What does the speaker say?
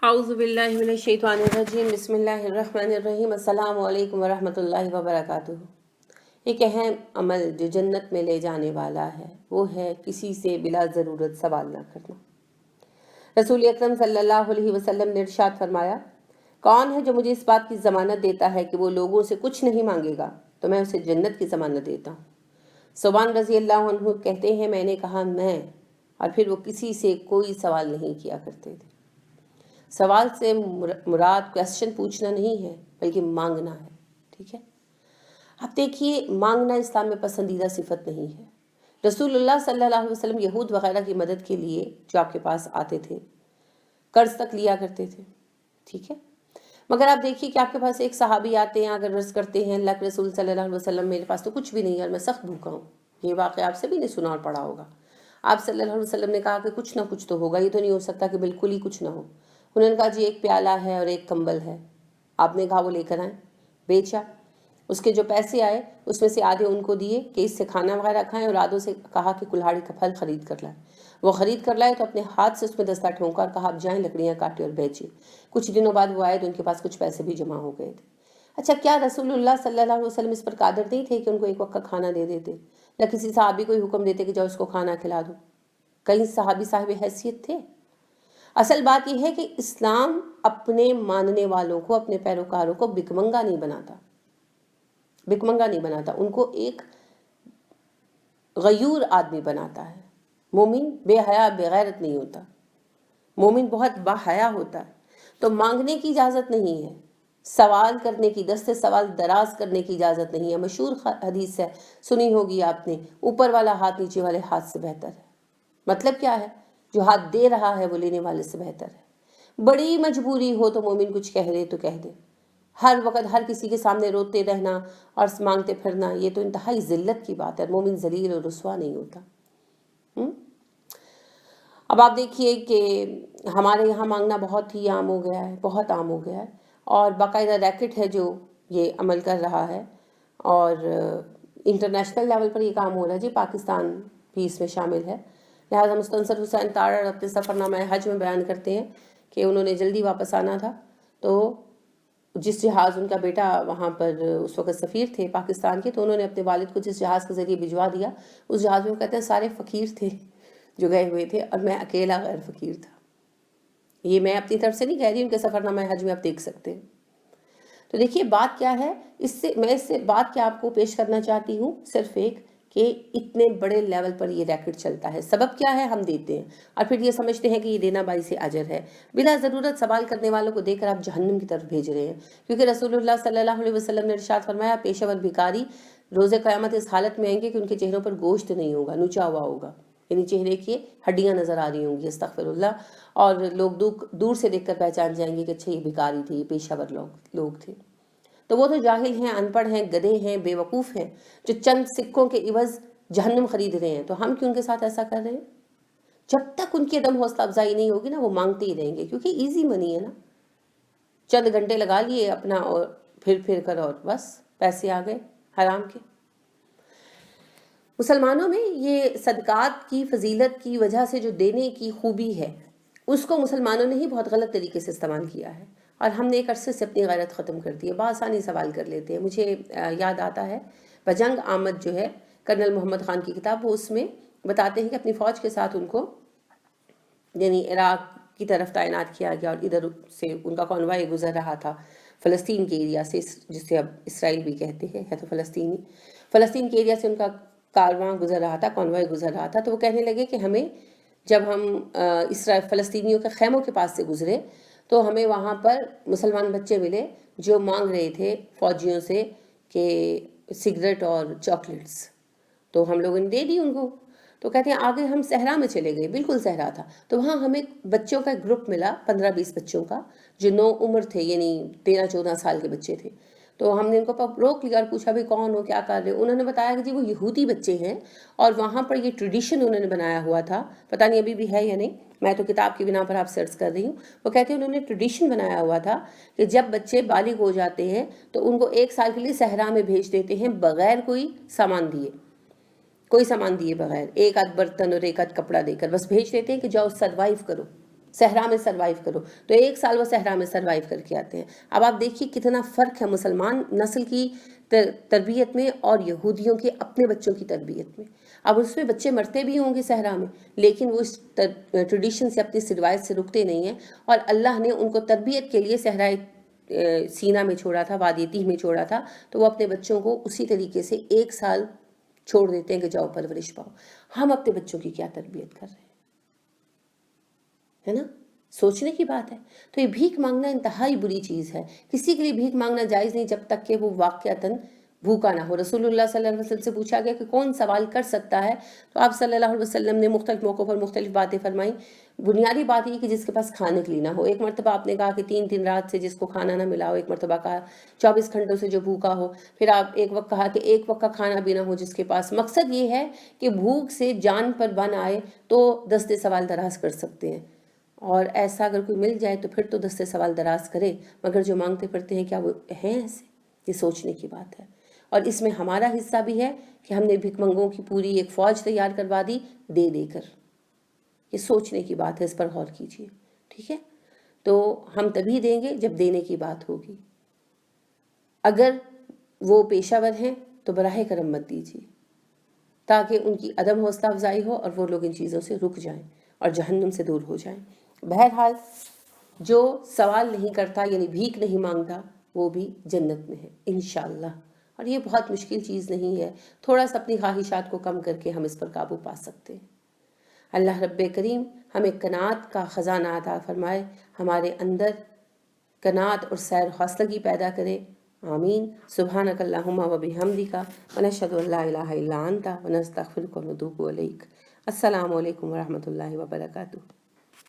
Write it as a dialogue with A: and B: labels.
A: اعوذ باللہ من الشیطان الرجیم، بسم اللہ الرحمن الرحیم، السلام علیکم ورحمۃ اللہ وبرکاتہ۔ ایک اہم عمل جو جنت میں لے جانے والا ہے وہ ہے کسی سے بلا ضرورت سوال نہ کرنا۔ رسول اکرم صلی اللہ علیہ وسلم نے ارشاد فرمایا، کون ہے جو مجھے اس بات کی ضمانت دیتا ہے کہ وہ لوگوں سے کچھ نہیں مانگے گا تو میں اسے جنت کی ضمانت دیتا ہوں۔ صوبان رضی اللہ عنہ کہتے ہیں، میں نے کہا میں، اور پھر وہ کسی سے کوئی سوال نہیں کیا کرتے تھے۔ سوال سے مراد کویسچن پوچھنا نہیں ہے بلکہ مانگنا ہے، ٹھیک ہے۔ اب دیکھیے، مانگنا اسلام میں پسندیدہ صفت نہیں ہے۔ رسول اللہ صلی اللہ علیہ وسلم یہود وغیرہ کی مدد کے لیے جو آپ کے پاس آتے تھے قرض تک لیا کرتے تھے، ٹھیک ہے۔ مگر آپ دیکھیے کہ آپ کے پاس ایک صحابی آتے ہیں، اگر عرض کرتے ہیں اللہ کے رسول صلی اللہ علیہ وسلم میرے پاس تو کچھ بھی نہیں ہے اور میں سخت بھوکا ہوں۔ یہ واقعہ آپ سے بھی نہیں سنا اور پڑھا ہوگا۔ آپ صلی اللہ علیہ وسلم نے کہا کہ کچھ نہ کچھ تو ہوگا، یہ تو نہیں ہو سکتا کہ بالکل ہی کچھ نہ ہو۔ انہوں نے کہا جی ایک پیالہ ہے اور ایک کمبل ہے۔ آپ نے کہا وہ لے کر آئیں، بیچا، اس کے جو پیسے آئے اس میں سے آدھے ان کو دیے کہ اس سے کھانا وغیرہ کھائیں، اور آدھوں سے کہا کہ کلہاڑی کا پھل خرید کر لائیں۔ وہ خرید کر لائے تو اپنے ہاتھ سے اس میں دستہ ٹھونکا اور کہا آپ جائیں لکڑیاں کاٹے اور بیچے۔ کچھ دنوں بعد وہ آئے تو ان کے پاس کچھ پیسے بھی جمع ہو گئے تھے۔ اچھا، کیا رسول اللہ صلی اللہ علیہ وسلم اس پر قادر نہیں تھے کہ ان کو ایک وقت کا کھانا دے دیتے، یا کسی صحابی کو ہی حکم دیتے کہ جاؤ اس کو کھانا کھلا دو؟ کئی صحابی صاحب حیثیت تھے۔ اصل بات یہ ہے کہ اسلام اپنے ماننے والوں کو، اپنے پیروکاروں کو بکمنگا نہیں بناتا، بکمنگا نہیں بناتا، ان کو ایک غیور آدمی بناتا ہے۔ مومن بے حیا بے غیرت نہیں ہوتا، مومن بہت باحیا ہوتا ہے۔ تو مانگنے کی اجازت نہیں ہے، سوال کرنے کی، دست سوال دراز کرنے کی اجازت نہیں ہے۔ مشہور حدیث ہے، سنی ہوگی آپ نے، اوپر والا ہاتھ نیچے والے ہاتھ سے بہتر ہے۔ مطلب کیا ہے؟ جو ہاتھ دے رہا ہے وہ لینے والے سے بہتر ہے۔ بڑی مجبوری ہو تو مومن کچھ کہہ دے تو کہہ دے۔ ہر وقت ہر کسی کے سامنے روتے رہنا اور مانگتے پھرنا، یہ تو انتہائی ذلت کی بات ہے۔ مومن ذلیل اور رسوا نہیں ہوتا۔ اب آپ دیکھیے کہ ہمارے یہاں مانگنا بہت ہی عام ہو گیا ہے، بہت عام ہو گیا ہے، اور باقاعدہ ریکٹ ہے جو یہ عمل کر رہا ہے، اور انٹرنیشنل لیول پر یہ کام ہو رہا ہے۔ جی پاکستان بھی اس میں شامل ہے۔ لہٰذا مستنصر حسین تارڑ اپنے سفر نامہ حج میں بیان کرتے ہیں کہ انہوں نے جلدی واپس آنا تھا، تو جس جہاز ان کا بیٹا وہاں پر اس وقت سفیر تھے پاکستان کے، تو انہوں نے اپنے والد کو جس جہاز کے ذریعے بھجوا دیا، اس جہاز میں وہ کہتے ہیں سارے فقیر تھے جو گئے ہوئے تھے، اور میں اکیلا غیر فقیر تھا۔ یہ میں اپنی طرف سے نہیں کہہ رہی، ان کے سفر نامہ حج میں آپ دیکھ سکتے ہیں۔ تو دیکھیے بات کیا ہے، میں اس سے بات کیا آپ کو پیش کرنا چاہتی ہوں، صرف ایک کہ اتنے بڑے لیول پر یہ ریکٹ چلتا ہے۔ سبب کیا ہے؟ ہم دیتے ہیں اور پھر یہ سمجھتے ہیں کہ یہ دینا باعث اجر ہے۔ بلا ضرورت سوال کرنے والوں کو دیکھ کر آپ جہنم کی طرف بھیج رہے ہیں، کیونکہ رسول اللہ صلی اللہ علیہ وسلم نے ارشاد فرمایا، پیشہ ور بھکاری روز قیامت اس حالت میں آئیں گے کہ ان کے چہروں پر گوشت نہیں ہوگا، نچا ہوا ہوگا، یعنی چہرے کی ہڈیاں نظر آ رہی ہوں گی، استغفر اللہ، اور لوگ دور سے دیکھ کر پہچان جائیں گے کہ اچھا یہ بھکاری تھے، یہ پیشہ ور لوگ تھے۔ تو وہ تو جاہل ہیں، ان پڑھ ہیں، گدھے ہیں، بے وقوف ہیں، جو چند سکوں کے عوض جہنم خرید رہے ہیں۔ تو ہم کیوں ان کے ساتھ ایسا کر رہے ہیں؟ جب تک ان کی عدم حوصلہ افزائی نہیں ہوگی نا، وہ مانگتے ہی رہیں گے، کیونکہ ایزی منی ہے نا، چند گھنٹے لگا لیے اپنا اور پھر کر اور بس پیسے آ گئے حرام کے۔ مسلمانوں میں یہ صدقات کی فضیلت کی وجہ سے جو دینے کی خوبی ہے، اس کو مسلمانوں نے ہی بہت غلط طریقے سے استعمال کیا ہے، اور ہم نے ایک عرصے سے اپنی غیرت ختم کر دی ہے، بآسانی سوال کر لیتے ہیں۔ مجھے یاد آتا ہے بجنگ آمد جو ہے کرنل محمد خان کی کتاب، وہ اس میں بتاتے ہیں کہ اپنی فوج کے ساتھ ان کو یعنی عراق کی طرف تعینات کیا گیا، اور ادھر سے ان کا کانوائے گزر رہا تھا فلسطین کے ایریا سے، جسے اب اسرائیل بھی کہتے ہیں، ہے تو فلسطین کے ایریا سے ان کا کارواں گزر رہا تھا، کانوائے گزر رہا تھا۔ تو وہ کہنے لگے کہ ہمیں جب ہم فلسطینیوں کے خیموں کے پاس سے گزرے تو ہمیں وہاں پر مسلمان بچے ملے جو مانگ رہے تھے فوجیوں سے کہ سگریٹ اور چاکلیٹس، تو ہم لوگوں نے دے دی ان کو۔ تو کہتے ہیں آگے ہم صحرا میں چلے گئے، بالکل صحرا تھا، تو وہاں ہمیں بچوں کا ایک گروپ ملا، 15-20 بچوں کا، جو نو عمر تھے، یعنی 13-14 سال کے بچے تھے۔ تو ہم نے ان کو روک لیا اور پوچھا بھی کون ہو، کیا کر رہے ہو؟ انہوں نے بتایا کہ جی وہ یہودی بچے ہیں، اور وہاں پر یہ ٹریڈیشن انہوں نے بنایا ہوا تھا، پتہ نہیں ابھی بھی ہے یا نہیں، میں تو کتاب کی بنا پر آپ سرچ کر رہی ہوں۔ وہ کہتے ہیں انہوں نے ٹریڈیشن بنایا ہوا تھا کہ جب بچے بالغ ہو جاتے ہیں تو ان کو 1 سال کے لیے صحرا میں بھیج دیتے ہیں، بغیر کوئی سامان دیے بغیر، ایک آدھ برتن اور ایک آدھ کپڑا دے کر بس بھیج دیتے ہیں کہ جاؤ سروائیو کرو۔ صحرا میں سروائیو کرو، تو 1 سال وہ صحرا میں سروائیو کر کے آتے ہیں۔ اب آپ دیکھیے کتنا فرق ہے مسلمان نسل کی تربیت میں اور یہودیوں کے اپنے بچوں کی تربیت میں۔ اب اس میں بچے مرتے بھی ہوں گے صحرا میں، لیکن وہ اس ٹریڈیشن سے، اپنی روایت سے رکتے نہیں ہیں، اور اللہ نے ان کو تربیت کے لیے صحرائے سینا میں چھوڑا تھا، وادی تیہ میں چھوڑا تھا، تو وہ اپنے بچوں کو اسی طریقے سے 1 سال چھوڑ دیتے ہیں کہ جاؤ پرورش پاؤ۔ ہم اپنے بچوں کی کیا تربیت کر رہے ہیں، ہے نا؟ سوچنے کی بات ہے۔ تو یہ بھیک مانگنا انتہائی بری چیز ہے۔ کسی کے لیے بھیک مانگنا جائز نہیں جب تک کہ وہ واقعتاً بھوکا نہ ہو۔ رسول اللہ صلی اللہ علیہ وسلم سے پوچھا گیا کہ کون سوال کر سکتا ہے، تو آپ صلی اللہ علیہ وسلم نے مختلف موقعوں پر مختلف باتیں فرمائیں۔ بنیادی بات یہ کہ جس کے پاس کھانے کے لیے نہ ہو۔ ایک مرتبہ آپ نے کہا کہ 3 دن رات سے جس کو کھانا نہ ملا ہو، ایک مرتبہ کہا 24 گھنٹوں سے جو بھوکا ہو، پھر آپ ایک وقت کہا کہ 1 وقت کا کھانا بھی نہ ہو جس کے پاس۔ مقصد یہ ہے کہ بھوک سے جان پر بن آئے تو دستے سوال دراز کر سکتے ہیں، اور ایسا اگر کوئی مل جائے تو پھر تو دستے سوال دراز کرے، مگر جو مانگتے پڑھتے ہیں کیا وہ ہیں ایسے؟ یہ سوچنے کی بات ہے۔ اور اس میں ہمارا حصہ بھی ہے کہ ہم نے بھیک منگوں کی پوری ایک فوج تیار کروا دی دے دے کر۔ یہ سوچنے کی بات ہے، اس پر غور کیجیے، ٹھیک ہے؟ تو ہم تبھی دیں گے جب دینے کی بات ہوگی۔ اگر وہ پیشہ ور ہیں تو براہ کرم مت دیجیے، تاکہ ان کی عدم حوصلہ افزائی ہو اور وہ لوگ ان چیزوں سے رک جائیں اور جہنم سے دور ہو جائیں۔ بہرحال جو سوال نہیں کرتا یعنی بھیک نہیں مانگتا وہ بھی جنت میں ہے انشاءاللہ، اور یہ بہت مشکل چیز نہیں ہے، تھوڑا سا اپنی خواہشات کو کم کر کے ہم اس پر قابو پا سکتے ہیں۔ اللہ رب کریم ہمیں قناعت کا خزانہ عطا فرمائے، ہمارے اندر قناعت اور سیر حوصلگی پیدا کرے، آمین۔ سبحانک اللہم و بحمدک ونشہد ان لا الہ الا انت ونستغفرک ونتوب الیک۔ السلام علیکم ورحمۃ اللہ وبرکاتہ۔